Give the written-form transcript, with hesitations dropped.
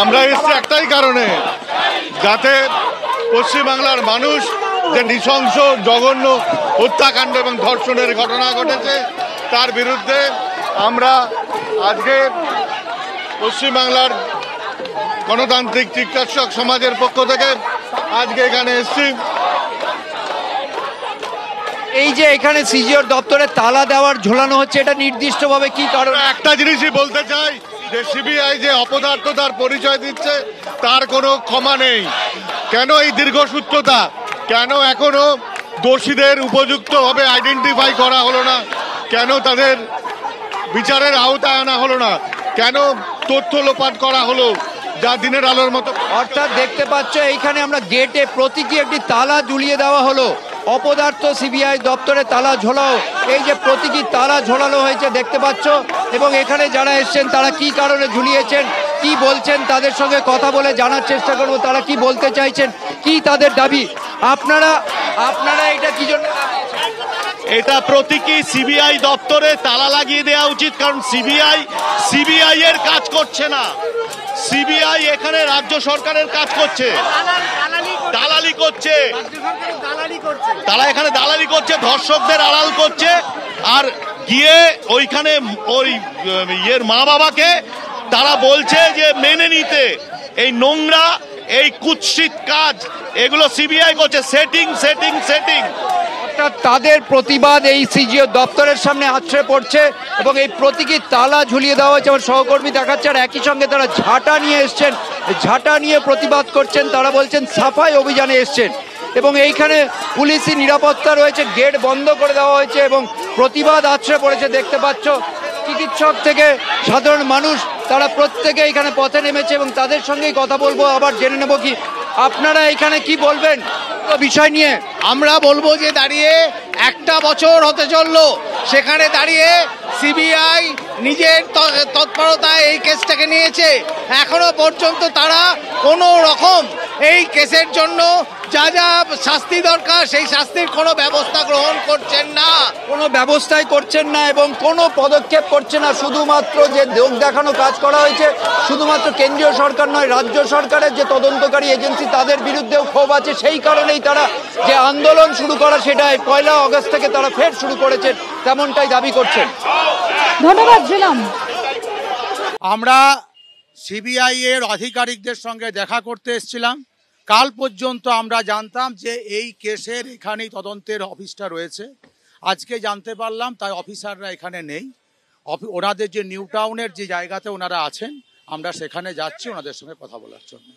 আমরা এসেছি একটাই কারণে, যাতে পশ্চিমবাংলার মানুষ যে নৃশংস জঘন্য হত্যাকাণ্ড এবং ধর্ষণের ঘটনা ঘটেছে তার বিরুদ্ধে আমরা আজকে পশ্চিমবাংলার গণতান্ত্রিক চিকিৎসক সমাজের পক্ষ থেকে আজকে এখানে এসেছি। এই যে এখানে সিজিওর দপ্তরে তালা দেওয়ার ঝোলানো হচ্ছে, এটা নির্দিষ্টভাবে কি কারণ? একটা জিনিসই বলতে চাই যে সিবিআই যে অপদার্থতার পরিচয় দিচ্ছে তার কোনো ক্ষমা নেই। কেন এই দীর্ঘসূত্রতা? কেন এখনো দোষীদের উপযুক্তভাবে আইডেন্টিফাই করা হলো না? কেন তাদের বিচারের আওতায় আনা হলো না? কেন তথ্য লোপাট করা হলো যা দিনের আলোর মতো? অর্থাৎ দেখতে পাচ্ছ এইখানে আমরা গেটে প্রতীকী একটি তালা ঝুলিয়ে দেওয়া হলো, অপদার্থ সিবিআই দপ্তরে তালা ঝোলাও, এই যে প্রতীকী তালা ঝোলানো হয়েছে দেখতে পাচ্ছ। এবং এখানে যারা এসছেন তারা কি কারণে ঝুলিয়েছেন, কি বলছেন, তাদের সঙ্গে কথা বলে জানার চেষ্টা করব তারা কি বলতে চাইছেন, কি তাদের দাবি। আপনারা এটা কি জন্য? এটা প্রতীকী সিবিআই দপ্তরে তালা লাগিয়ে দেওয়া উচিত, কারণ সিবিআই এর কাজ করছে না। সিবিআই এখানে রাজ্য সরকারের কাজ করছে, দালালি করছে, তারা এখানে দালালি করছে, ধর্ষকদের আড়াল করছে। আর গিয়ে ওইখানে ওই ইয়ের মা বাবাকে তারা বলছে যে মেনে নিতে। এই নোংরা, এই কুৎসিত কাজ এগুলো সিবিআই করছে, সেটিং। তাদের প্রতিবাদ এই সিজিও দপ্তরের সামনে আছড়ে পড়ছে এবং এই প্রতীকী তালা ঝুলিয়ে দেওয়া হয়েছে। আমার সহকর্মী দেখাচ্ছে, আর একই সঙ্গে তারা ঝাঁটা নিয়ে এসছেন, ঝাঁটা নিয়ে প্রতিবাদ করছেন। তারা বলছেন সাফাই অভিযানে এসছেন এবং এইখানে পুলিশি নিরাপত্তা রয়েছে, গেট বন্ধ করে দেওয়া হয়েছে এবং প্রতিবাদ আছড়ে পড়েছে দেখতে পাচ্ছ। চিকিৎসক থেকে সাধারণ মানুষ তারা প্রত্যেকে এখানে পথে নেমেছে এবং তাদের সঙ্গেই কথা বলবো। আবার জেনে নেব কি আপনারা এখানে কি বলবেন বিষয় নিয়ে। আমরা বলবো যে দাঁড়িয়ে একটা বছর হতে চললো, সেখানে দাঁড়িয়ে সিবিআই নিজের তৎপরতায় এই কেসটাকে নিয়েছে। এখনো পর্যন্ত তারা কোনো রকম এই কেসের জন্য যা যা শাস্তি দরকার সেই শাস্তির কোনো ব্যবস্থা গ্রহণ করছেন না, কোনো ব্যবস্থাই করছেন না এবং কোনো পদক্ষেপ করছে না। শুধুমাত্র যে লোক দেখানো কাজ করা হয়েছে, শুধুমাত্র কেন্দ্রীয় সরকার নয়, রাজ্য সরকারের যে তদন্তকারী এজেন্সি তাদের বিরুদ্ধেও ক্ষোভ আছে। সেই কারণেই তারা যে আন্দোলন শুরু করা সেটাই 1 আগস্ট থেকে তারা ফের শুরু করেছেন, তেমনটাই দাবি করছেন। ধন্যবাদ ঝিলাম। আমরা সিবিআই এর আধিকারিকদের সঙ্গে দেখা করতে এসেছিলাম। কাল পর্যন্ত আমরা জানতাম যে এই কেসের এখানেই তদন্তের অফিসটা রয়েছে। আজকে জানতে পারলাম তাই অফিসাররা এখানে নেই। ওনাদের যে নিউ টাউনের যে জায়গাতে ওনারা আছেন, আমরা সেখানে যাচ্ছি ওনাদের সঙ্গে কথা বলার জন্য।